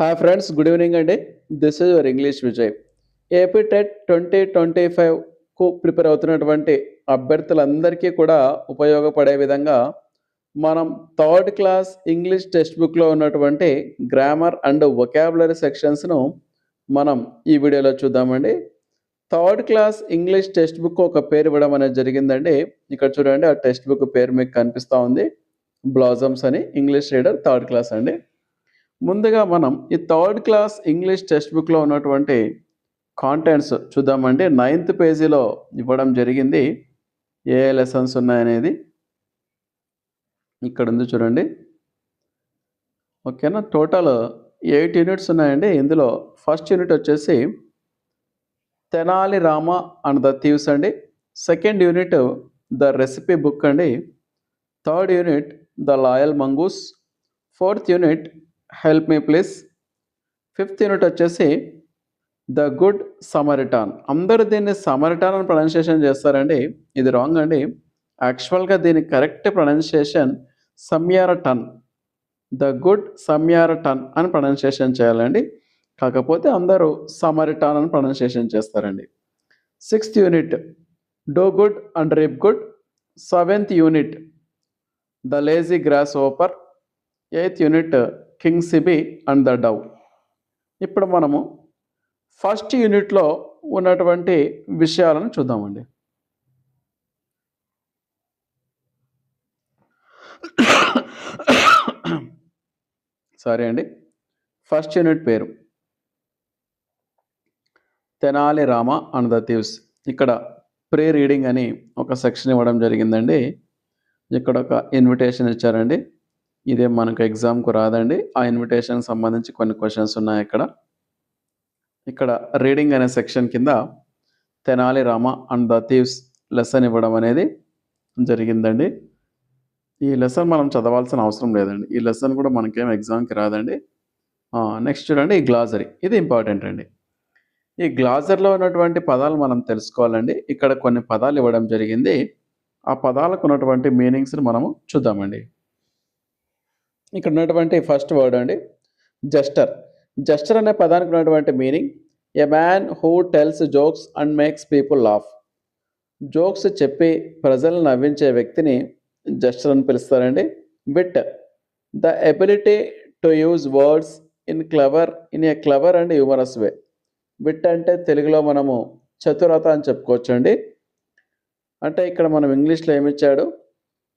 Hi friends, good evening అండి. This is your English Vijay. AP TET 2025కు prepare అవుతున్నటువంటి అభ్యర్థులందరికీ కూడా ఉపయోగపడే విధంగా మనం థర్డ్ క్లాస్ ఇంగ్లీష్ టెక్స్ట్ బుక్లో ఉన్నటువంటి గ్రామర్ అండ్ వొకాబులరీ సెక్షన్స్ను మనం ఈ వీడియోలో చూద్దామండి. Third class English text book ఒక పేరు ఇవ్వడం అనేది జరిగిందండి. ఇక్కడ చూడండి, ఆ టెక్స్ట్ బుక్ పేరు మీకు కనిపిస్తూ ఉంది, బ్లాజమ్స్ అని. ఇంగ్లీష్ రీడర్ థర్డ్ క్లాస్ అండి. ముందుగా మనం ఈ థర్డ్ క్లాస్ ఇంగ్లీష్ టెక్స్ట్ బుక్లో ఉన్నటువంటి కాంటెంట్స్ చూద్దామండి. 9th పేజీలో ఇవ్వడం జరిగింది ఏ లెసన్స్ ఉన్నాయనేది. ఇక్కడ ఉంది చూడండి. ఓకేనా, టోటల్ 8 యూనిట్స్ ఉన్నాయండి. ఇందులో ఫస్ట్ యూనిట్ వచ్చేసి Tenali Rama and the thieves అండి. Second unit the recipe book అండి. Third unit the loyal mongoose. Fourth unit help me please. Fifth unit వచ్చేసి ద గుడ్ సమరిటాన్. అందరూ దీన్ని సమరిటాన్ అని ప్రొనౌన్సియేషన్ చేస్తారండి. ఇది రాంగ్ అండి. యాక్చువల్గా దీని correct pronunciation Samaritan, the good Samaritan అని ప్రొనౌన్సియేషన్ చేయాలండి. కాకపోతే అందరూ సమరిటాన్ అని ప్రొనౌన్సియేషన్ చేస్తారండి. Sixth unit do good and reap good. Seventh unit the lazy grasshopper. Eighth unit king Sibi and the dove. ఇప్పుడు మనము ఫస్ట్ యూనిట్లో ఉన్నటువంటి విషయాలను చూద్దామండి. సారీ అండి. ఫస్ట్ యూనిట్ పేరు Tenali Rama and the thieves. ఇక్కడ ప్రీ రీడింగ్ అని ఒక సెక్షన్ ఇవ్వడం జరిగిందండి. ఇక్కడ ఒక ఇన్విటేషన్ ఇచ్చారండి. ఇదే మనకు ఎగ్జామ్కు రాదండి. ఆ ఇన్విటేషన్కి సంబంధించి కొన్ని క్వశ్చన్స్ ఉన్నాయి. ఇక్కడ రీడింగ్ అనే సెక్షన్ కింద Tenali Rama and the thieves lesson ఇవ్వడం అనేది జరిగిందండి. ఈ లెసన్ మనం చదవాల్సిన అవసరం లేదండి. ఈ లెసన్ కూడా మనకేం ఎగ్జామ్కి రాదండి. నెక్స్ట్ చూడండి, ఈ గ్లాజరీ. ఇది ఇంపార్టెంట్ అండి. ఈ గ్లాజరీలో ఉన్నటువంటి పదాలు మనం తెలుసుకోవాలండి. ఇక్కడ కొన్ని పదాలు ఇవ్వడం జరిగింది. ఆ పదాలకు ఉన్నటువంటి మీనింగ్స్ని మనము చూద్దామండి. ఇక్కడ ఉన్నటువంటి ఫస్ట్ వర్డ్ అండి, జస్టర్. జస్టర్ అనే పదానికి ఉన్నటువంటి meaning a man who tells jokes and makes people laugh. Jokes చెప్పి ప్రజలను నవ్వించే వ్యక్తిని జస్టర్ అని పిలుస్తారండి. Wit, the ability to use words in a clever and humorous way. Wit అంటే తెలుగులో మనము చతురత అని చెప్పుకోవచ్చండి. అంటే ఇక్కడ మనం ఇంగ్లీష్లో ఏమిచ్చాడు,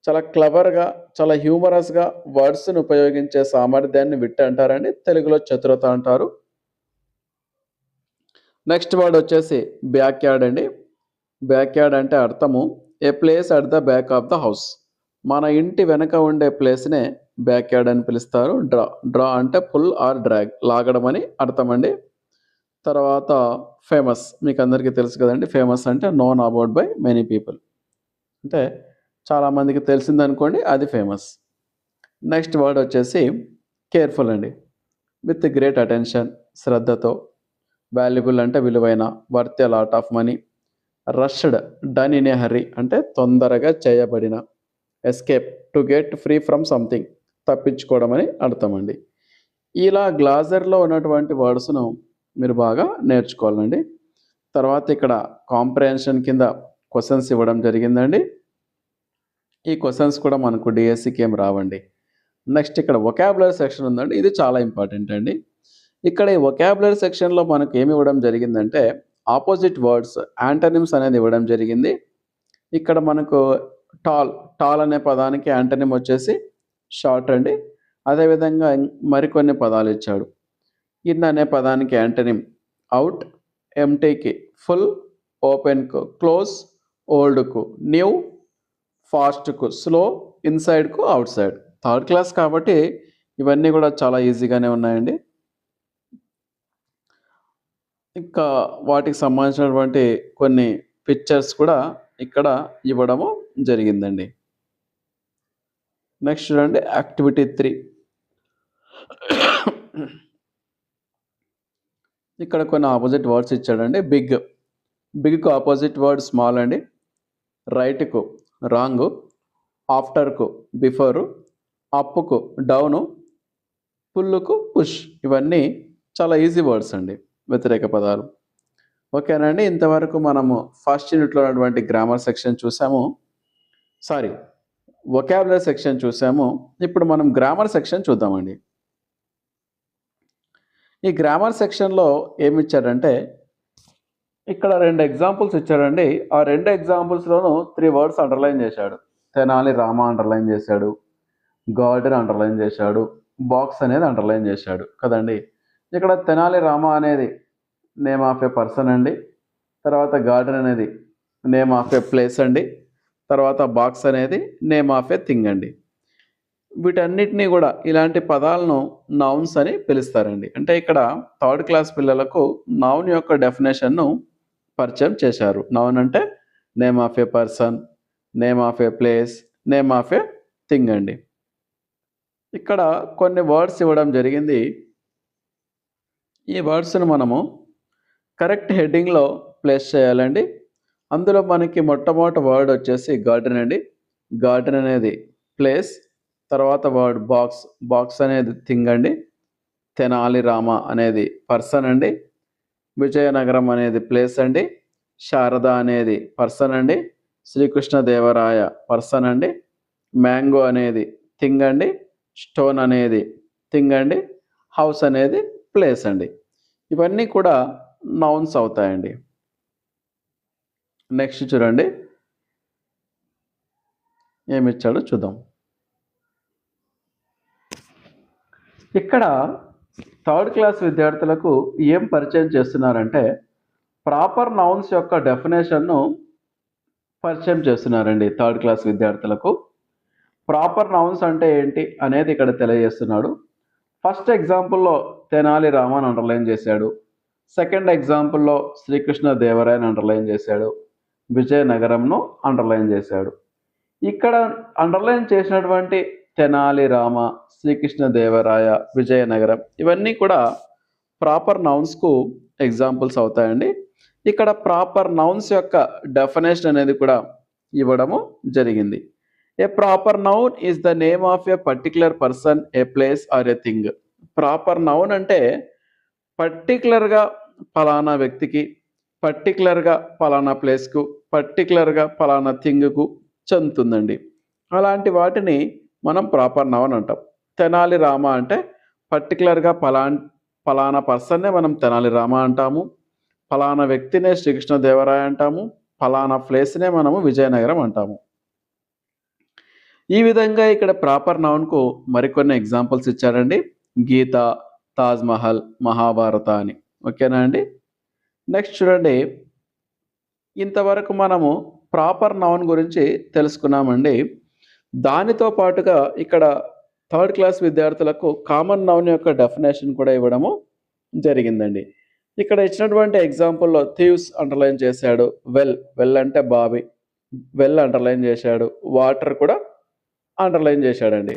చాలా క్లవర్గా, చాలా హ్యూమరస్గా వర్డ్స్ని ఉపయోగించే సామర్థ్యాన్ని విట్ అంటారండి. తెలుగులో చతురత అంటారు. నెక్స్ట్ వర్డ్ వచ్చేసి బ్యాక్ యార్డ్ అండి. బ్యాక్ యార్డ్ అంటే అర్థము a place at the back of the house. మన ఇంటి వెనక ఉండే ప్లేస్నే బ్యాక్ యార్డ్ అని పిలుస్తారు. డ్రా అంటే పుల్ ఆర్ డ్రాగ్, లాగడం అని అర్థం అండి. తర్వాత ఫేమస్, మీకు అందరికీ తెలుసు కదండి. ఫేమస్ అంటే known about by many people, అంటే చాలామందికి తెలిసిందనుకోండి, అది ఫేమస్. నెక్స్ట్ వర్డ్ వచ్చేసి కేర్ఫుల్ అండి. విత్ గ్రేట్ అటెన్షన్, శ్రద్ధతో. వాల్యుబుల్ అంటే విలువైన. Worth a lot of money. Rushed, done in a hurry అంటే తొందరగా చేయబడిన. Escape, to get free from something, తప్పించుకోవడం అని అర్థం అండి. ఇలా గ్లాజర్లో ఉన్నటువంటి వర్డ్స్ను మీరు బాగా నేర్చుకోవాలండి. తర్వాత ఇక్కడ కాంప్రహెన్షన్ కింద క్వశ్చన్స్ ఇవ్వడం జరిగిందండి. ఈ క్వశ్చన్స్ కూడా మనకు డిఎస్సికి ఏం రావండి. నెక్స్ట్ ఇక్కడ వొకాబులరీ సెక్షన్ ఉందండి. ఇది చాలా ఇంపార్టెంట్ అండి. ఇక్కడ ఈ వొకాబులరీ సెక్షన్లో మనకు ఏమి ఇవ్వడం జరిగిందంటే ఆపోజిట్ వర్డ్స్, యాంటనిమ్స్ అనేది ఇవ్వడం జరిగింది. ఇక్కడ మనకు టాల్ అనే పదానికి యాంటనిమ్ వచ్చేసి షార్ట్ అండి. అదేవిధంగా మరికొన్ని పదాలు ఇచ్చాడు. ఇన్ అనే పదానికి యాంటనిమ్ అవుట్, ఎంటీకి ఫుల్, ఓపెన్కు క్లోజ్, ఓల్డ్కు న్యూ, ఫాస్ట్కు స్లో, ఇన్సైడ్కు అవుట్ సైడ్. థర్డ్ క్లాస్ కాబట్టి ఇవన్నీ కూడా చాలా ఈజీగానే ఉన్నాయండి. ఇంకా వాటికి సంబంధించినటువంటి కొన్ని పిక్చర్స్ కూడా ఇక్కడ ఇవ్వడము జరిగిందండి. నెక్స్ట్ చూడండి, యాక్టివిటీ 3. ఇక్కడ కొన్ని ఆపోజిట్ వర్డ్స్ ఇచ్చాడండి. బిగ్కు ఆపోజిట్ వర్డ్ స్మాల్ అండి. రైట్కు రాంగ్, ఆఫ్టర్కు బిఫోరు, అప్కు డౌను, పుల్లుకు పుష్. ఇవన్నీ చాలా ఈజీ వర్డ్స్ అండి, వ్యతిరేక పదాలు. ఓకేనండి. ఇంతవరకు మనము ఫస్ట్ యూనిట్‌లో ఉన్నటువంటి గ్రామర్ సెక్షన్ చూసాము. సారీ, వొకాబులరీ సెక్షన్ చూసాము. ఇప్పుడు మనం గ్రామర్ సెక్షన్ చూద్దామండి. ఈ గ్రామర్ సెక్షన్‌లో ఏమిచ్చాడంటే, ఇక్కడ 2 ఎగ్జాంపుల్స్ ఇచ్చాడండి. ఆ 2 ఎగ్జాంపుల్స్‌లోనూ 3 వర్డ్స్ అండర్‌లైన్ చేశాడు. తెనాలి రామ అండర్‌లైన్ చేశాడు. గార్డెన్ అండర్‌లైన్ చేశాడు. బాక్స్ అనేది అండర్‌లైన్ చేశాడు కదండీ. ఇక్కడ తెనాలి రామ అనేది నేమ్ ఆఫ్ ఏ పర్సన్ అండి. తర్వాత గార్డెన్ అనేది నేమ్ ఆఫ్ ఏ ప్లేస్ అండి. తర్వాత బాక్స్ అనేది నేమ్ ఆఫ్ ఏ థింగ్ అండి. వీటన్నిటిని కూడా ఇలాంటి పదాలను నౌన్స్ అని పిలుస్తారండి. అంటే ఇక్కడ థర్డ్ క్లాస్ పిల్లలకు నౌన్ యొక్క డెఫినేషన్‌ను పరిచయం చేశారు. నౌన్ అంటే name of A person, name of A place, name of a thing అండి. ఇక్కడ కొన్ని వర్డ్స్ ఇవ్వడం జరిగింది. ఈ వర్డ్స్‌ను మనము కరెక్ట్ హెడ్డింగ్‌లో ప్లేస్ చేయాలండి. అందులో మనకి మొట్టమొదటి వర్డ్ వచ్చేసి గార్డెన్ అండి. గార్డెన్ అనేది ప్లేస్. తర్వాత వర్డ్ బాక్స్. బాక్స్ అనేది థింగ్ అండి. తెనాలి రామ అనేది పర్సన్ అండి. విజయనగరం అనేది ప్లేస్ అండి. శారద అనేది పర్సన్ అండి. శ్రీకృష్ణదేవరాయ పర్సన్ అండి. మ్యాంగో అనేది థింగ్ అండి. స్టోన్ అనేది థింగ్ అండి. హౌస్ అనేది ప్లేస్ అండి. ఇవన్నీ కూడా నౌన్స్ అవుతాయండి. నెక్స్ట్ చూడండి, ఏమిచ్చాడో చూద్దాం. ఇక్కడ థర్డ్ క్లాస్ విద్యార్థులకు ఏం పరిచయం చేస్తున్నారంటే, ప్రాపర్ నౌన్స్ యొక్క డెఫినేషన్ను పరిచయం చేస్తున్నారండి థర్డ్ క్లాస్ విద్యార్థులకు. ప్రాపర్ నౌన్స్ అంటే ఏంటి అనేది ఇక్కడ తెలియజేస్తున్నాడు. ఫస్ట్ ఎగ్జాంపుల్లో తెనాలి రామన్ అండర్లైన్ చేశాడు. సెకండ్ ఎగ్జాంపుల్లో శ్రీకృష్ణదేవరాయని అండర్లైన్ చేశాడు. విజయనగరంను అండర్లైన్ చేశాడు. ఇక్కడ అండర్లైన్ చేసినటువంటి తెనాలి రామ, శ్రీకృష్ణదేవరాయ, విజయనగరం ఇవన్నీ కూడా ప్రాపర్ నౌన్స్కు ఎగ్జాంపుల్స్ అవుతాయండి. ఇక్కడ ప్రాపర్ నౌన్స్ యొక్క డెఫినేషన్ అనేది కూడా ఇవ్వడము జరిగింది. A proper noun is the name of a particular person, a place or a thing. Proper noun అంటే పర్టికులర్గా ఫలానా వ్యక్తికి, పర్టికులర్గా ఫలానా ప్లేస్కు, పర్టికులర్గా ఫలానా థింగ్కు చెందుతుందండి. అలాంటి వాటిని మనం ప్రాపర్ నౌన్ అంటాం. తెనాలి రామ అంటే పర్టికులర్గా ఫలానా పర్సన్నే మనం తెనాలి రామ అంటాము. ఫలానా వ్యక్తినే శ్రీకృష్ణదేవరాయ అంటాము. ఫలానా ప్లేస్నే మనము విజయనగరం అంటాము. ఈ విధంగా ఇక్కడ ప్రాపర్ నౌన్కు మరికొన్ని ఎగ్జాంపుల్స్ ఇచ్చారండి. గీత, తాజ్‌మహల్, మహాభారత అని. ఓకేనా అండి. నెక్స్ట్ చూడండి, ఇంతవరకు మనము ప్రాపర్ నౌన్ గురించి తెలుసుకున్నామండి. దానితో పాటుగా ఇక్కడ థర్డ్ క్లాస్ విద్యార్థులకు కామన్ నౌన్ యొక్క డెఫినేషన్ కూడా ఇవ్వడము జరిగిందండి. ఇక్కడ ఇచ్చినటువంటి ఎగ్జాంపుల్‌లో థీవ్స్ అండర్లైన్ చేశాడు. వెల్ అంటే బావి. వెల్ అండర్లైన్ చేశాడు. వాటర్ కూడా అండర్లైన్ చేశాడండి.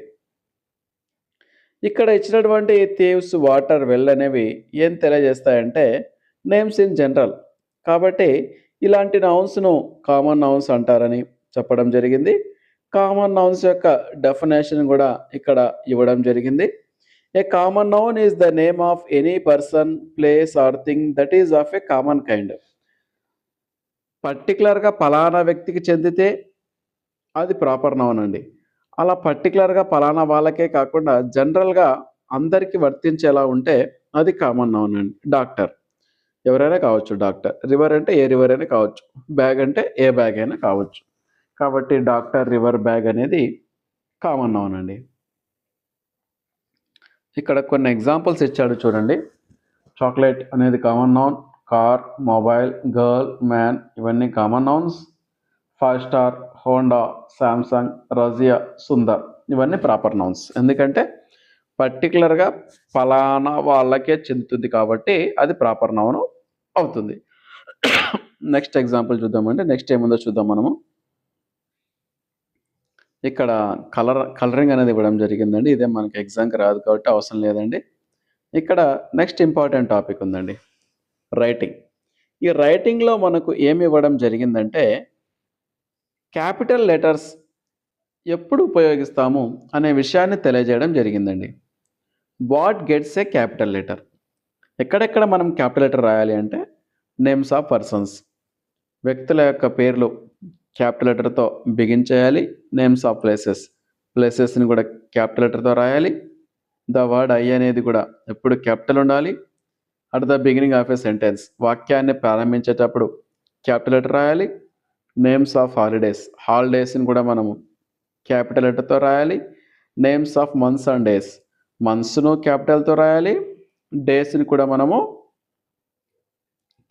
ఇక్కడ ఇచ్చినటువంటి థీవ్స్, వాటర్, వెల్ అనేవి ఏం తెలియజేస్తాయంటే నేమ్స్ ఇన్ జనరల్. కాబట్టి ఇలాంటి నౌన్స్‌ను కామన్ నౌన్స్ అంటారని చెప్పడం జరిగింది. కామన్ నౌన్స్ యొక్క డెఫినేషన్ కూడా ఇక్కడ ఇవ్వడం జరిగింది. A common noun is the name of any person, place or thing that is of a common kind. పర్టికులర్గా ఫలానా వ్యక్తికి చెందితే అది ప్రాపర్ నౌన్ అండి. అలా పర్టికులర్గా ఫలానా వాళ్ళకే కాకుండా జనరల్గా అందరికీ వర్తించేలా ఉంటే అది కామన్ నౌన్ అండి. డాక్టర్ ఎవరైనా కావచ్చు డాక్టర్. రివర్ అంటే ఏ రివర్ అయినా కావచ్చు. బ్యాగ్ అంటే ఏ బ్యాగ్ అయినా కావచ్చు. కాబట్టి డాక్టర్, రివర్, బ్యాగ్ అనేది కామన్ నౌన్ అండి. ఇక్కడ కొన్ని ఎగ్జాంపుల్స్ ఇచ్చాడు చూడండి. చాక్లెట్ అనేది common noun. Car, mobile, girl, man ఇవన్నీ common nouns. 5 star, Honda, Samsung, Razia, Sundar ఇవన్నీ ప్రాపర్ నౌన్స్. ఎందుకంటే పర్టికులర్గా ఫలానా వాళ్ళకే చెందుతుంది కాబట్టి అది ప్రాపర్ నౌన్ అవుతుంది. నెక్స్ట్ ఎగ్జాంపుల్ చూద్దామండి. నెక్స్ట్ ఏముందో చూద్దాం మనము. ఇక్కడ కలరింగ్ అనేది ఇవ్వడం జరిగిందండి. ఇదే మనకి ఎగ్జామ్కి రాదు కాబట్టి అవసరం లేదండి. ఇక్కడ నెక్స్ట్ ఇంపార్టెంట్ టాపిక్ ఉందండి, రైటింగ్. ఈ రైటింగ్లో మనకు ఏమి ఇవ్వడం జరిగిందంటే క్యాపిటల్ లెటర్స్ ఎప్పుడు ఉపయోగిస్తాము అనే విషయాన్ని తెలియజేయడం జరిగిందండి. What gets A capital letter? ఎక్కడెక్కడ మనం క్యాపిటల్ లెటర్ రాయాలి అంటే నేమ్స్ ఆఫ్ పర్సన్స్, వ్యక్తుల యొక్క పేర్లు క్యాపిటల్ లెటర్తో బిగించేయాలి. నేమ్స్ ఆఫ్ ప్లేసెస్, ప్లేసెస్ని కూడా క్యాపిటల్ లెటర్తో రాయాలి. ద వర్డ్ ఐ అనేది కూడా ఎప్పుడు క్యాపిటల్ ఉండాలి. At the beginning of a sentence, వాక్యాన్ని ప్రారంభించేటప్పుడు క్యాపిటల్ లెటర్ రాయాలి. నేమ్స్ ఆఫ్ హాలిడేస్, హాలిడేస్ని కూడా మనము క్యాపిటల్ లెటర్తో రాయాలి. Names of months and days, మంత్స్ను క్యాపిటల్తో రాయాలి. డేస్ని కూడా మనము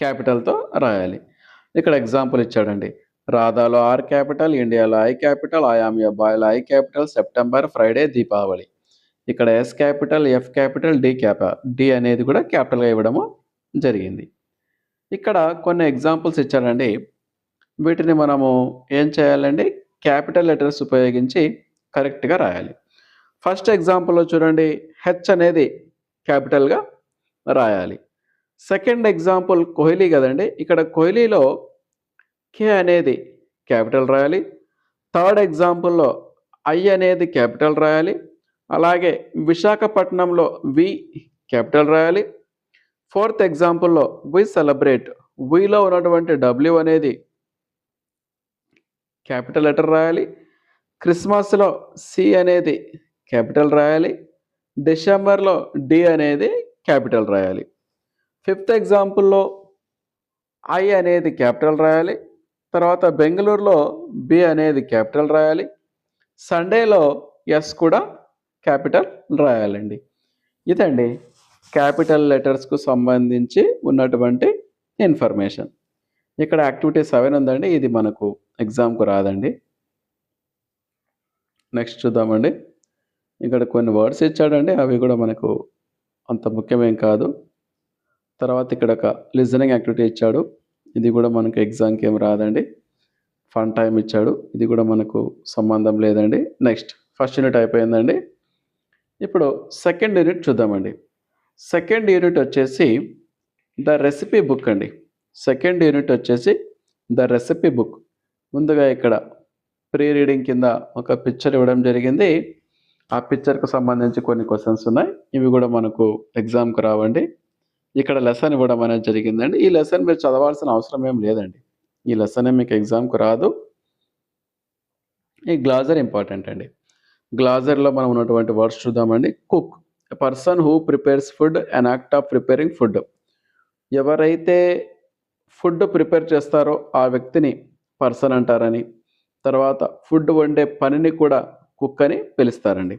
క్యాపిటల్తో రాయాలి. ఇక్కడ ఎగ్జాంపుల్ ఇచ్చాడండి. రాధాలో ఆర్ క్యాపిటల్, ఇండియాలో ఐ క్యాపిటల్, ఐఆమ్ ఎ బాయ్లో I capital, September, Friday, Deepavali. ఇక్కడ S capital, F capital, D అనేది కూడా క్యాపిటల్గా ఇవ్వడము జరిగింది. ఇక్కడ కొన్ని ఎగ్జాంపుల్స్ ఇచ్చాడండి. వీటిని మనము ఏం చేయాలండి, క్యాపిటల్ లెటర్స్ ఉపయోగించి కరెక్ట్గా రాయాలి. ఫస్ట్ ఎగ్జాంపుల్లో చూడండి, హెచ్ అనేది క్యాపిటల్గా రాయాలి. సెకండ్ ఎగ్జాంపుల్ కోహ్లీ కదండి, ఇక్కడ కోహ్లీలో కే అనేది క్యాపిటల్ రాయాలి. థర్డ్ ఎగ్జాంపుల్లో ఐ అనేది క్యాపిటల్ రాయాలి. అలాగే విశాఖపట్నంలో వి క్యాపిటల్ రాయాలి. ఫోర్త్ ఎగ్జాంపుల్లో వి సెలబ్రేట్, విలో ఉన్నటువంటి డబ్ల్యూ అనేది క్యాపిటల్ లెటర్ రాయాలి. క్రిస్మస్లో సి అనేది క్యాపిటల్ రాయాలి. డిసెంబర్లో డి అనేది క్యాపిటల్ రాయాలి. ఫిఫ్త్ ఎగ్జాంపుల్లో ఐ అనేది క్యాపిటల్ రాయాలి. తర్వాత బెంగళూరులో బి అనేది క్యాపిటల్ రాయాలి. సండేలో ఎస్ కూడా క్యాపిటల్ రాయాలండి. ఇదండి క్యాపిటల్ లెటర్స్కు సంబంధించి ఉన్నటువంటి ఇన్ఫర్మేషన్. ఇక్కడ యాక్టివిటీ 7 ఉందండి, ఇది మనకు ఎగ్జామ్కు రాదండి. నెక్స్ట్ చూద్దామండి. ఇక్కడ కొన్ని వర్డ్స్ ఇచ్చాడండి, అవి కూడా మనకు అంత ముఖ్యమేం కాదు. తర్వాత ఇక్కడ ఒక లిజనింగ్ యాక్టివిటీ ఇచ్చాడు, ఇది కూడా మనకు ఎగ్జామ్కి ఏం రాదండి. ఫన్ టైం ఇచ్చాడు, ఇది కూడా మనకు సంబంధం లేదండి. నెక్స్ట్ ఫస్ట్ యూనిట్ అయిపోయిందండి. ఇప్పుడు సెకండ్ యూనిట్ చూద్దామండి. సెకండ్ యూనిట్ వచ్చేసి ద రెసిపీ బుక్ అండి. సెకండ్ యూనిట్ వచ్చేసి ద రెసిపీ బుక్. ముందుగా ఇక్కడ ప్రీ రీడింగ్ కింద ఒక పిక్చర్ ఇవ్వడం జరిగింది. ఆ పిక్చర్కు సంబంధించి కొన్ని క్వశ్చన్స్ ఉన్నాయి, ఇవి కూడా మనకు ఎగ్జామ్కి రావండి. ఇక్కడ లెసన్ ఇవ్వడం అనేది జరిగిందండి. ఈ లెసన్ మీరు చదవాల్సిన అవసరం ఏం లేదండి, ఈ లెసన్ మీకు ఎగ్జామ్కి రాదు. ఈ గ్లాజర్ ఇంపార్టెంట్ అండి. గ్లాజర్లో మనం ఉన్నటువంటి వర్డ్స్ చూద్దామండి. Cook, a person who prepares food, an act of preparing food. ఎవరైతే ఫుడ్ ప్రిపేర్ చేస్తారో ఆ వ్యక్తిని పర్సన్ అంటారని, తర్వాత ఫుడ్ వండే పనిని కూడా కుక్ అని పిలుస్తారండి.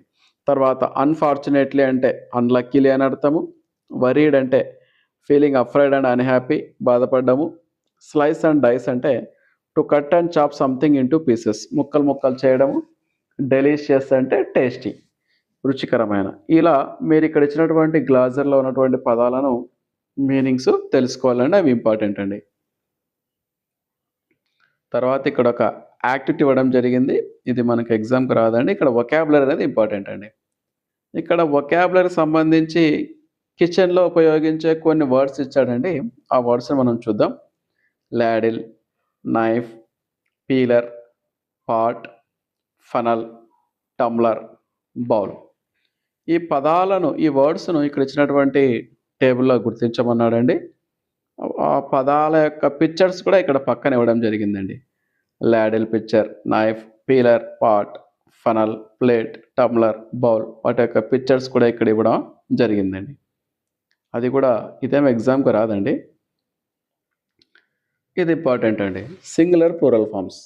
తర్వాత అన్ఫార్చునేట్లీ అంటే అన్లక్కీలీ అని అర్థము. వరీడ్ అంటే ఫీలింగ్ అఫ్రైడ్ అండ్ అన్హ్యాపీ, బాధపడ్డము. స్లైస్ అండ్ డైస్ అంటే to cut and chop something into pieces, ముక్కలు ముక్కలు చేయడము. డెలీషియస్ అంటే టేస్టీ, రుచికరమైన. ఇలా మీరు ఇక్కడ ఇచ్చినటువంటి గ్లాజర్లో ఉన్నటువంటి పదాలను మీనింగ్స్ తెలుసుకోవాలండి, అవి ఇంపార్టెంట్ అండి. తర్వాత ఇక్కడ ఒక యాక్టివిటీ ఇవ్వడం జరిగింది, ఇది మనకు ఎగ్జామ్కి రాదండి. ఇక్కడ వొకాబులరీ అనేది ఇంపార్టెంట్ అండి. ఇక్కడ వొకాబులరీ సంబంధించి కిచెన్లో ఉపయోగించే కొన్ని వర్డ్స్ ఇచ్చాడండి, ఆ వర్డ్స్ని మనం చూద్దాం. Ladle, knife, peeler, pot, funnel, tumbler, bowl. ఈ పదాలను, ఈ వర్డ్స్ను ఇక్కడ ఇచ్చినటువంటి టేబుల్లో గుర్తించమన్నాడండి. ఆ పదాల యొక్క పిక్చర్స్ కూడా ఇక్కడ పక్కన ఇవ్వడం జరిగిందండి. Ladle picture, knife, peeler, pot, funnel, plate, tumbler, bowl, వాటి యొక్క పిక్చర్స్ కూడా ఇక్కడ ఇవ్వడం జరిగిందండి. అది కూడా ఇదేం ఎగ్జామ్కి రాదండి, ఇది ఇంపార్టెంట్ అండి. Singular plural forms.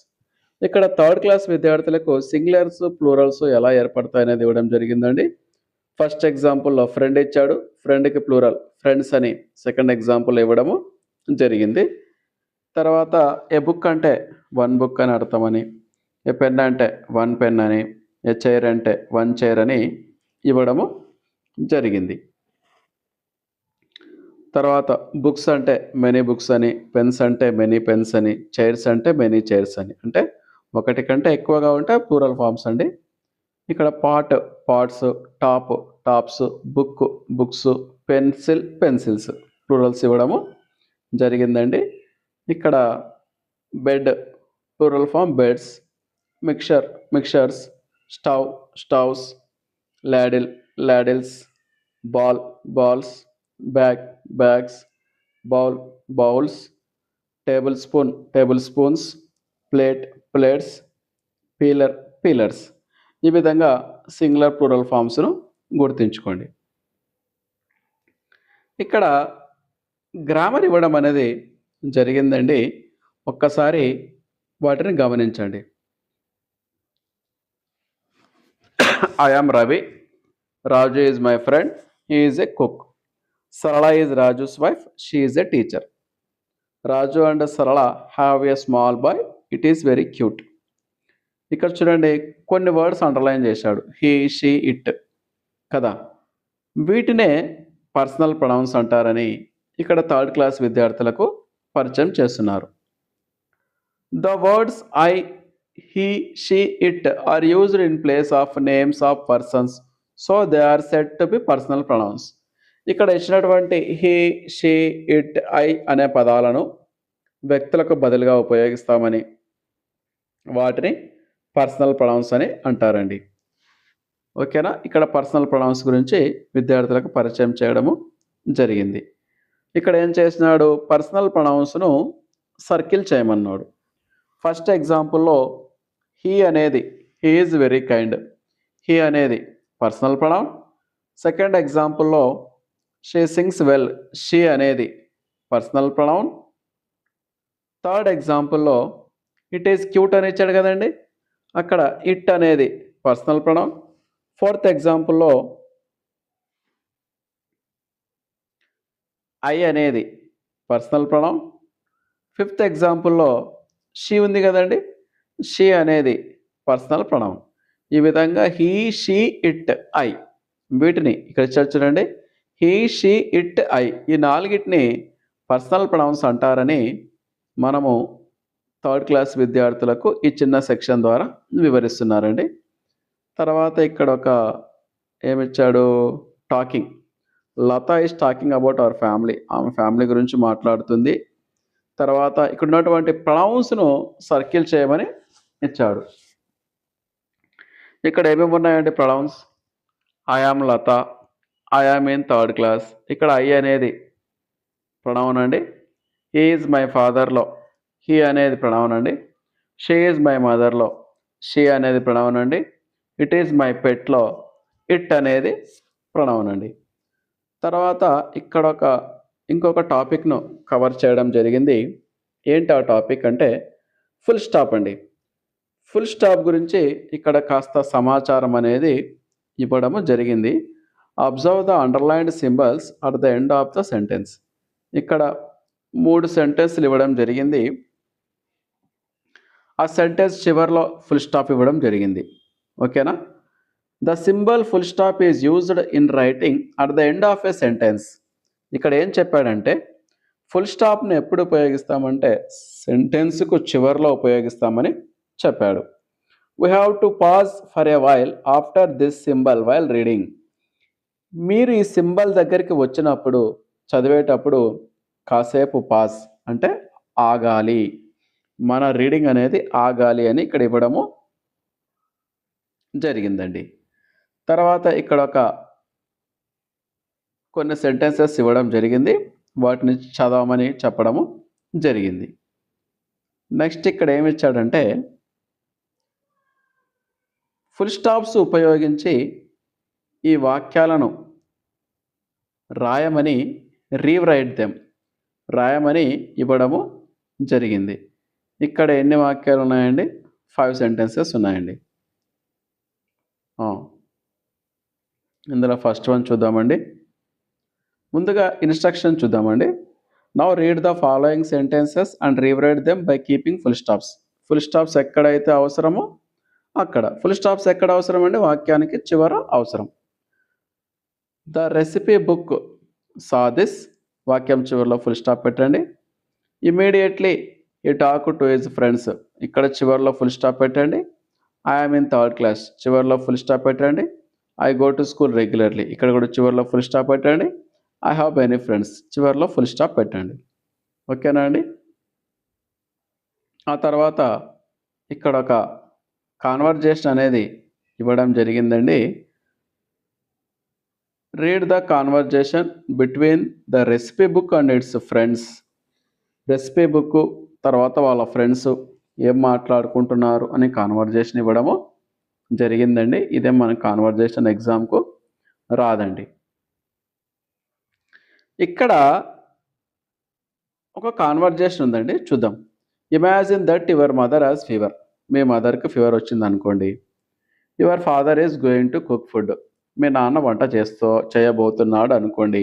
ఇక్కడ థర్డ్ క్లాస్ విద్యార్థులకు సింగులర్స్ ప్లూరల్స్ ఎలా ఏర్పడతాయి అనేది ఇవ్వడం జరిగిందండి. ఫస్ట్ ఎగ్జాంపుల్లో ఫ్రెండ్ ఇచ్చాడు, ఫ్రెండ్కి ప్లూరల్ ఫ్రెండ్స్ అని సెకండ్ ఎగ్జాంపుల్ ఇవ్వడము జరిగింది. తర్వాత ఏ బుక్ అంటే వన్ బుక్ అని అర్థమని, ఏ పెన్ అంటే వన్ పెన్ అని, ఏ చైర్ అంటే వన్ చైర్ అని ఇవ్వడము జరిగింది. తర్వాత బుక్స్ అంటే మెనీ బుక్స్ అని, పెన్స్ అంటే మెనీ పెన్స్ అని, చైర్స్ అంటే మెనీ చైర్స్ అని, అంటే ఒకటి కంటే ఎక్కువగా ఉంటే ప్లూరల్ ఫామ్స్ అండి. ఇక్కడ pot, pots, top, tops, book, books, pencil, pencils plurals ఇవ్వడము జరిగిందండి. ఇక్కడ bed plural form beds, mixture, mixtures, stove, stoves, ladle, ladles, ball balls, bag bags, bowl bowls, table spoon table spoons, plate plates, peeler peelers. ఈ విధంగా singular plural ఫామ్స్ను గుర్తుంచుకోండి. ఇక్కడ grammar ఇవ్వడం అనేది జరిగిందండి. ఒక్కసారి వాటిని గమనించండి. I am Ravi. Raju is my friend. He is a cook. Sarala is Raju's wife. She is a teacher. Raju and Sarala have a small boy. It is very cute. ఇక్కడ చూడండి, కొన్ని వర్డ్స్ అండర్లైన్ చేశాడు. హీ షీ ఇట్ కదా. వీటినే పర్సనల్ ప్రొనౌన్స్ అంటారని ఇక్కడ third class విద్యార్థులకు పరిచయం చేస్తున్నారు. The words I, he, she, it are used in place of names of persons, so they are said to be personal pronouns. ఇక్కడ ఇచ్చినటువంటి హీ, షీ, ఇట్, ఐ అనే పదాలను వ్యక్తులకు బదులుగా ఉపయోగిస్తామని వాటిని పర్సనల్ ప్రొనౌన్స్ అని అంటారండి. ఓకేనా. ఇక్కడ పర్సనల్ ప్రొనౌన్స్ గురించి విద్యార్థులకు పరిచయం చేయడము జరిగింది. ఇక్కడ ఏం చేసినాడు, పర్సనల్ ప్రొనౌన్స్ను సర్కిల్ చేయమన్నాడు. ఫస్ట్ ఎగ్జాంపుల్లో హీ అనేది he is very kind. He అనేది పర్సనల్ ప్రొనౌన్. సెకండ్ ఎగ్జాంపుల్లో షీ సింగ్స్ వెల్. షీ అనేది పర్సనల్ ప్రొనౌన్. థర్డ్ ఎగ్జాంపుల్లో ఇట్ ఈస్ క్యూట్ అని ఇచ్చాడు కదండి, అక్కడ ఇట్ అనేది పర్సనల్ ప్రొనౌన్. ఫోర్త్ ఎగ్జాంపుల్లో ఐ అనేది పర్సనల్ ప్రొనౌన్. ఫిఫ్త్ ఎగ్జాంపుల్లో షీ ఉంది కదండి, షీ అనేది పర్సనల్ ప్రొనౌన్. ఈ విధంగా హీ, షీ, ఇట్, ఐ వీటిని ఇక్కడ చూడండి, హీ, షీ, ఇట్, ఐ ఈ నాలుగిటిని పర్సనల్ ప్రొనౌన్స్ అంటారని మనము థర్డ్ క్లాస్ విద్యార్థులకు ఈ చిన్న సెక్షన్ ద్వారా వివరిస్తున్నారండి. తర్వాత ఇక్కడ ఒక ఏమిచ్చాడు, talking. Latha is talking about our family. ఆమె ఫ్యామిలీ గురించి మాట్లాడుతుంది. తర్వాత ఇక్కడ ఉన్నటువంటి ప్రొనౌన్స్ను సర్కిల్ చేయమని ఇచ్చాడు. ఇక్కడ ఏమేమి ఉన్నాయండి pronouns. I am Lata, I am in third class. ఇక్కడ ఐ అనేది ప్రొనౌన్ అండి. హీ ఈజ్ మై ఫాదర్లో హీ అనేది ప్రొనౌన్ అండి. షీ ఈజ్ మై మదర్లో షీ అనేది ప్రొనౌన్ అండి. ఇట్ ఈజ్ మై పెట్లో ఇట్ అనేది ప్రొనౌన్ అండి. తర్వాత ఇక్కడ ఇంకొక టాపిక్ను కవర్ చేయడం జరిగింది. ఏంటి ఆ టాపిక్ అంటే ఫుల్ స్టాప్ అండి. ఫుల్ స్టాప్ గురించి ఇక్కడ కాస్త సమాచారం అనేది ఇవ్వడము జరిగింది. Observe the underlined symbols at the end of the sentence. ఇక్కడ 3 సెంటెన్స్లు ఇవ్వడం జరిగింది. ఆ సెంటెన్స్ చివరిలో ఫుల్ స్టాప్ ఇవ్వడం జరిగింది. ఓకేనా. The symbol full stop is used in writing at the end of a sentence. ఇక్కడ ఏం చెప్పాడంటే ఫుల్ స్టాప్ని ఎప్పుడు ఉపయోగిస్తామంటే సెంటెన్స్కు చివరిలో ఉపయోగిస్తామని చెప్పాడు. We have to pause for a while after this symbol while reading. మీరు ఈ సింబల్ దగ్గరికి వచ్చినప్పుడు చదివేటప్పుడు కాసేపు పాజ్ అంటే ఆగాలి, మన రీడింగ్ అనేది ఆగాలి అని ఇక్కడ ఇవ్వడము జరిగిందండి. తర్వాత ఇక్కడ కొన్ని సెంటెన్సెస్ ఇవ్వడం జరిగింది, వాటిని చదవమని చెప్పడము జరిగింది. నెక్స్ట్ ఇక్కడ ఏమి ఇచ్చాడంటే ఫుల్ స్టాప్స్ ఉపయోగించి ఈ వాక్యాలను రాయమని రీరైట్ దెమ్ రాయమని ఇవ్వడము జరిగింది. ఇక్కడ ఎన్ని వాక్యాలు ఉన్నాయండి, 5 సెంటెన్సెస్ ఉన్నాయండి. ఇందులో ఫస్ట్ వన్ చూద్దామండి. ముందుగా ఇన్స్ట్రక్షన్ చూద్దామండి. Now read the following sentences and rewrite them by keeping full stops. Full stops ఎక్కడైతే అవసరమో అక్కడ. ఫుల్ స్టాప్స్ ఎక్కడ అవసరం అండి, వాక్యానికి చివర అవసరం. The recipe book saw this, వాక్యం చివరిలో ఫుల్ స్టాప్ పెట్టండి. ఇమీడియట్లీ ఈ టాక్ టు హిజ్ ఫ్రెండ్స్, ఇక్కడ చివరిలో ఫుల్ స్టాప్ పెట్టండి. I am in third class, చివరిలో ఫుల్ స్టాప్ పెట్టండి. I go to school regularly, ఇక్కడ కూడా చివరిలో ఫుల్ స్టాప్ పెట్టండి. ఐ హ్యావ్ మెనీ ఫ్రెండ్స్, చివరిలో ఫుల్ స్టాప్ పెట్టండి. ఓకేనా అండి. ఆ తర్వాత ఇక్కడ ఒక కాన్వర్జేషన్ అనేది ఇవ్వడం జరిగిందండి. Read the conversation between the recipe book and it's friends. Recipe book తర్వాత వాళ్ళ ఫ్రెండ్స్ ఏం మాట్లాడుకుంటున్నారు అని కాన్వర్జేషన్ ఇవ్వడము జరిగిందండి. ఇదే మన కాన్వర్జేషన్ ఎగ్జామ్కు రాదండి. ఇక్కడ ఒక కాన్వర్జేషన్ ఉందండి, చూద్దాం. Imagine that your mother has fever. మీ మదర్కి ఫీవర్ వచ్చింది అనుకోండి. Your father is going to cook food. మీ నాన్న వంట చేయబోతున్నాడు అనుకోండి.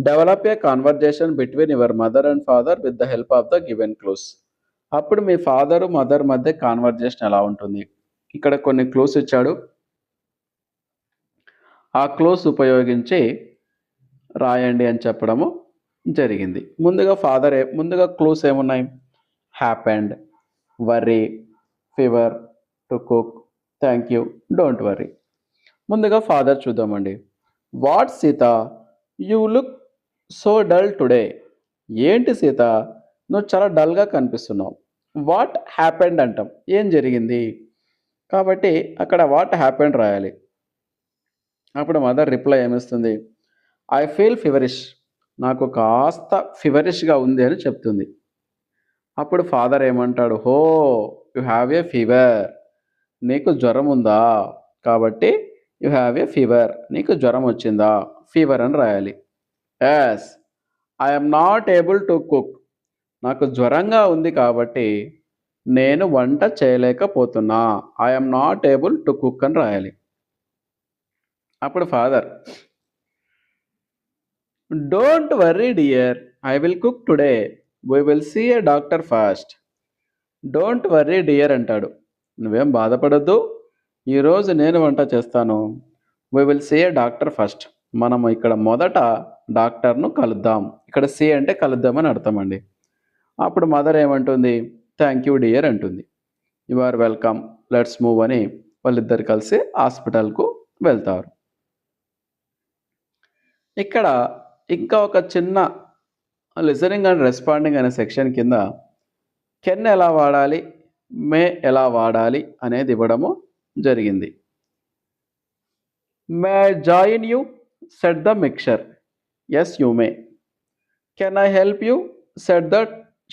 Develop a conversation between your mother and father with the help of the given clues. అప్పుడు మీ ఫాదరు మదర్ మధ్య కాన్వర్జేషన్ ఎలా ఉంటుంది? ఇక్కడ కొన్ని క్లూస్ ఇచ్చాడు. ఆ క్లూస్ ఉపయోగించి రాయండి అని చెప్పడము జరిగింది. ముందుగా క్లూస్ ఏమున్నాయి? Happened, worry, fever, to cook, thank you, don't worry. ముందుగా ఫాదర్ చూద్దామండి. What Sita, you look so dull today. ఏంటి సీత, నువ్వు చాలా డల్గా కనిపిస్తున్నావు. వాట్ హ్యాపెండ్ అంటాం, ఏం జరిగింది. కాబట్టి అక్కడ వాట్ హ్యాపెండ్ రాయాలి. అప్పుడు మదర్ రిప్లై ఏమిస్తుంది? I feel feverish. నాకు కాస్త ఫీవరిష్గా ఉంది అని చెప్తుంది. అప్పుడు ఫాదర్ ఏమంటాడు? హో, యు హ్యావ్ ఏ ఫీవర్. నీకు జ్వరం ఉందా, కాబట్టి యు హ్యావ్ ఏ ఫీవర్. నీకు జ్వరం వచ్చిందా, ఫీవర్ అని రాయాలి. Yes, I'm not able to cook. నాకు జ్వరంగా ఉంది కాబట్టి నేను వంట చేయలేకపోతున్నా. I'm not able to cook అని రాయాలి. అప్పుడు father, don't worry dear, I will cook today. We will see a doctor first. Don't worry dear అంటాడు. నువ్వేం బాధపడద్దు, ఈరోజు నేను వంట చేస్తాను. We will see a doctor first. మనం ఇక్కడ మొదట డాక్టర్ను కలుద్దాం. ఇక్కడ సీ అంటే కలుద్దామని అర్థం అండి. అప్పుడు మదర్ ఏమంటుంది? థ్యాంక్ యూ డియర్ అంటుంది. You are welcome, let's move అని వాళ్ళిద్దరు కలిసి హాస్పిటల్కు వెళ్తారు. ఇక్కడ ఇంకా ఒక చిన్న లిసనింగ్ అండ్ రెస్పాండింగ్ అనే సెక్షన్ కింద కెన్ ఎలా వాడాలి, మే ఎలా వాడాలి అనేది ఇవ్వడము జరిగింది. May I join you, set the mixture. Yes you may. Can I help you, set the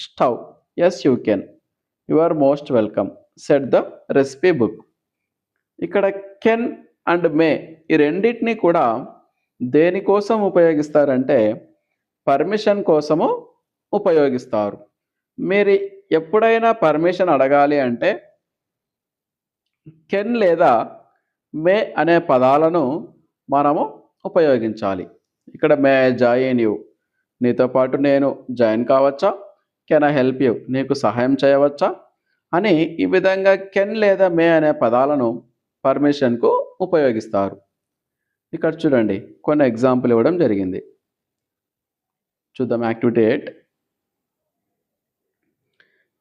stove. Yes you can. You are most welcome, set the recipe book. ఇక్కడ can and may ఈ రెండింటినీ కూడా దేనికోసం ఉపయోగిస్తారంటే permission కోసము ఉపయోగిస్తారు. మీరు ఎప్పుడైనా permission అడగాలి అంటే కెన్ లేదా మే అనే పదాలను మనము ఉపయోగించాలి. ఇక్కడ మే ఐ జాయిన్ యూ, నీతో పాటు నేను జాయిన్ కావచ్చా? కెన్ ఐ హెల్ప్ యూ, నీకు సహాయం చేయవచ్చా అని ఈ విధంగా కెన్ లేదా మే అనే పదాలను పర్మిషన్కు ఉపయోగిస్తారు. ఇక్కడ చూడండి, కొన్ని ఎగ్జాంపుల్ ఇవ్వడం జరిగింది. చూద్దాం. Activity 8.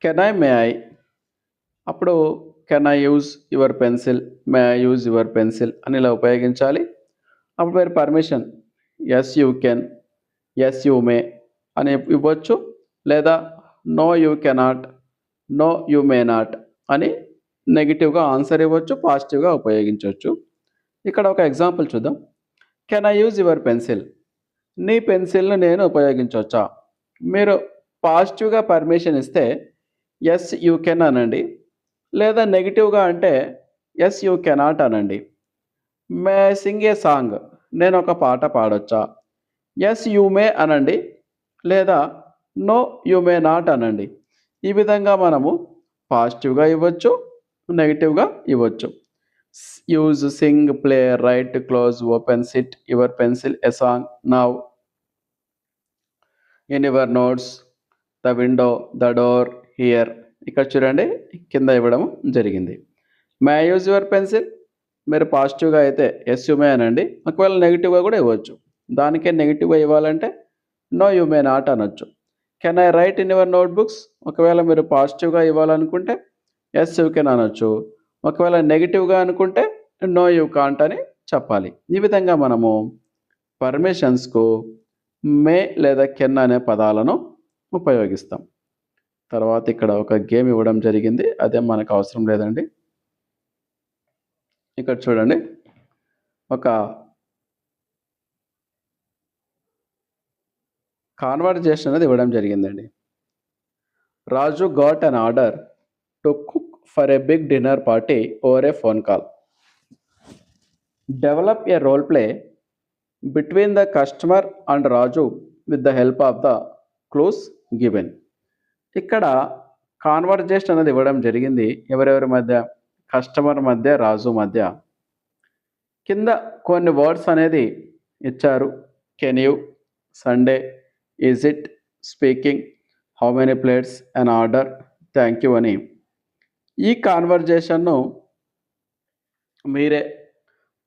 Can I, may I. అప్పుడు can I use your pencil, may I use your pencil అని ఇలా ఉపయోగించాలి. అప్పుడు మీరు permission yes you can, yes you may అని ఇవ్వచ్చు. లేదా no you cannot, no you may not అని నెగిటివ్గా ఆన్సర్ ఇవ్వచ్చు, పాజిటివ్గా ఉపయోగించవచ్చు. ఇక్కడ ఒక ఎగ్జాంపుల్ చూద్దాం. Can I use your pencil. నీ పెన్సిల్ను నేను ఉపయోగించవచ్చా? మీరు పాజిటివ్గా పర్మిషన్ ఇస్తే ఎస్ యూ కెన్ అనండి. లేదా నెగిటివ్గా అంటే ఎస్ యూ కెనాట్ అనండి. మే సింగ్ ఏ సాంగ్. నేను ఒక పాట పాడొచ్చా? ఎస్ యూ మే అనండి. లేదా నో యూ మే నాట్ అనండి. ఈ విధంగా మనము పాజిటివ్గా ఇవ్వచ్చు, నెగిటివ్గా ఇవ్వచ్చు. Use, Singh, play, right, close, open, SIT, your pencil, a song, now, in your notes, the window, the door, here. ఇక్కడ చూడండి, కింద ఇవ్వడం జరిగింది. May I use your pencil. మీరు పాజిటివ్గా అయితే ఎస్ యూ మే అనండి. ఒకవేళ నెగిటివ్గా కూడా ఇవ్వచ్చు. దానికే నెగిటివ్గా ఇవ్వాలంటే నో యూ మే నాట్ అనొచ్చు. Can I right in your notebooks. ఒకవేళ మీరు పాజిటివ్గా ఇవ్వాలనుకుంటే ఎస్ యూ కెన్ అనొచ్చు. ఒకవేళ నెగిటివ్గా అనుకుంటే నో యూ కాంట్ అని చెప్పాలి. ఈ విధంగా మనము పర్మిషన్స్కు మే లేదా కెన్ అనే పదాలను ఉపయోగిస్తాం. తర్వాత ఇక్కడ ఒక గేమ్ ఇవ్వడం జరిగింది, అదే మనకు అవసరం లేదండి. ఇక్కడ చూడండి, ఒక కాన్వర్జేషన్ అనేది ఇవ్వడం జరిగిందండి. Raju got an order to cook for a big dinner party over a phone call. Develop a role play between the customer and Raju with the help of the clues given. ఇక్కడ కాన్వర్జేషన్ అనేది ఇవ్వడం జరిగింది. ఎవరెవరి మధ్య? Customer మధ్య, రాజు మధ్య. కింద కొన్ని వర్డ్స్ అనేది ఇచ్చారు. Can you, Sunday, is it, speaking, how many plates, an order, thank you అని. ఈ కాన్వర్జేషన్ను మీరే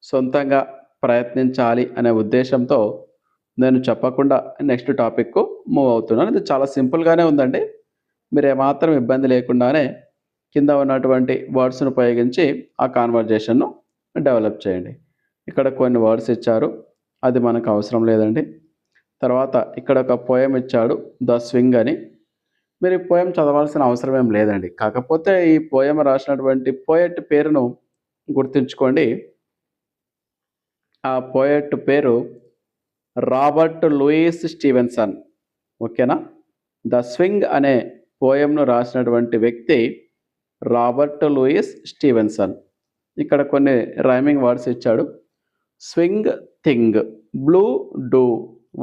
సొంతంగా ప్రయత్నించాలి అనే ఉద్దేశంతో నేను చెప్పకుండా నెక్స్ట్ టాపిక్కు మూవ్ అవుతున్నాను. ఇది చాలా సింపుల్గానే ఉందండి. మీరు ఏమాత్రం ఇబ్బంది లేకుండానే కింద ఉన్నటువంటి వర్డ్స్ను ఉపయోగించి ఆ కాన్వర్జేషన్ను డెవలప్ చేయండి. ఇక్కడ కొన్ని వర్డ్స్ ఇచ్చారు, అది మనకు అవసరం లేదండి. తర్వాత ఇక్కడ ఒక పోయం ఇచ్చాడు, ద స్వింగ్ అని. మీరు ఈ పోయం చదవాల్సిన అవసరం ఏం లేదండి. కాకపోతే ఈ పోయం రాసినటువంటి పోయెట్ పేరును గుర్తుంచుకోండి. ఆ పోయెట్ పేరు రాబర్ట్ లూయిస్ స్టీవెన్సన్. ఓకేనా? ద స్వింగ్ అనే పోయంను రాసినటువంటి వ్యక్తి రాబర్ట్ లూయిస్ స్టీవెన్సన్. ఇక్కడ కొన్ని రైమింగ్ వర్డ్స్ ఇచ్చాడు. Swing, thing, blue, do,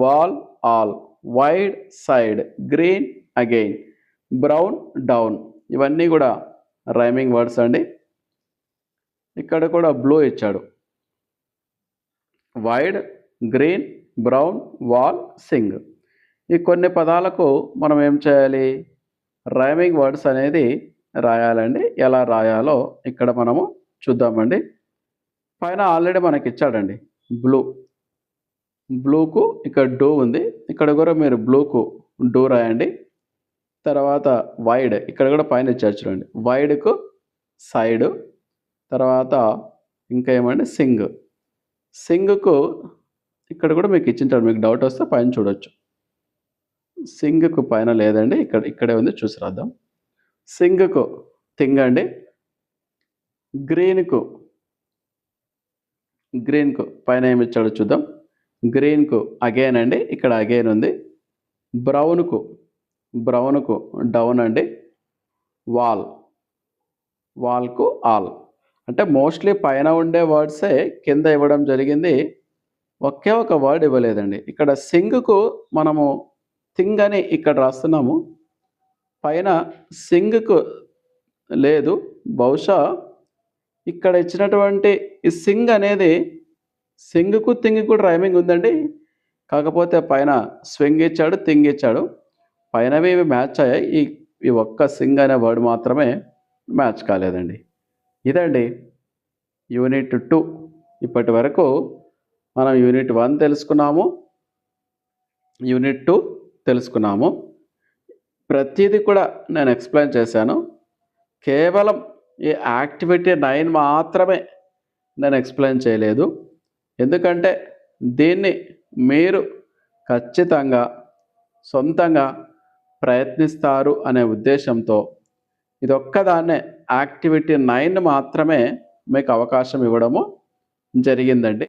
wall, all, wide, side, green, again, brown, down. ఇవన్నీ కూడా రైమింగ్ వర్డ్స్ అండి. ఇక్కడ కూడా బ్లూ ఇచ్చాడు. Wide, green, brown, wall, Singh. ఈ కొన్ని పదాలకు మనం ఏం చేయాలి? రైమింగ్ వర్డ్స్ అనేది రాయాలండి. ఎలా రాయాలో ఇక్కడ మనము చూద్దామండి. పైన ఆల్రెడీ మనకి ఇచ్చాడండి బ్లూ. బ్లూకు ఇక్కడ డూ ఉంది. ఇక్కడ కూడా మీరు బ్లూకు డూ రాయండి. తర్వాత వైడ్, ఇక్కడ కూడా పైన ఇచ్చారు చూడండి. వైడ్కు సైడు. తర్వాత ఇంకా ఏమండి? సింగ్. సింగ్కు ఇక్కడ కూడా మీకు ఇచ్చింటాడు. మీకు డౌట్ వస్తే పైన చూడొచ్చు. సింగ్కు పైన లేదండి, ఇక్కడే ఉంది, చూసి రాద్దాం. సింగ్కు థింగ్ అండి. గ్రీన్కు పైన ఏమి ఇచ్చాడో చూద్దాం. గ్రీన్కు అగైన్ అండి, ఇక్కడ అగైన్ ఉంది. బ్రౌన్కు డౌన్ అండి. వాల్కు ఆల్. అంటే మోస్ట్లీ పైన ఉండే వర్డ్సే కింద ఇవ్వడం జరిగింది. ఒకే ఒక వర్డ్ ఇవ్వలేదండి. ఇక్కడ సింగ్కు మనము థింగ్ అని ఇక్కడ రాస్తున్నాము. పైన సింగ్కు లేదు. బహుశా ఇక్కడ ఇచ్చినటువంటి ఈ సింగ్ అనేది సింగ్కు థింగ్ కూడా రైమింగ్ ఉందండి. కాకపోతే పైన స్వింగ్ ఇచ్చాడు, థింగ్ ఇచ్చాడు. పైనవి ఇవి మ్యాచ్ అయ్యాయి. ఈ ఒక్క సింగ్ అనే వర్డ్ మాత్రమే మ్యాచ్ కాలేదండి. ఇదండి యూనిట్ 2. ఇప్పటి వరకు మనం యూనిట్ 1 తెలుసుకున్నాము, యూనిట్ 2 తెలుసుకున్నాము. ప్రతిదీ కూడా నేను ఎక్స్ప్లెయిన్ చేశాను. కేవలం ఈ యాక్టివిటీ 9 మాత్రమే నేను ఎక్స్ప్లెయిన్ చేయలేదు. ఎందుకంటే దీన్ని మీరు ఖచ్చితంగా సొంతంగా ప్రయత్నిస్తారు అనే ఉద్దేశంతో ఇదొక్కదాన్నే యాక్టివిటీ 9 మాత్రమే మీకు అవకాశం ఇవ్వడము జరిగిందండి.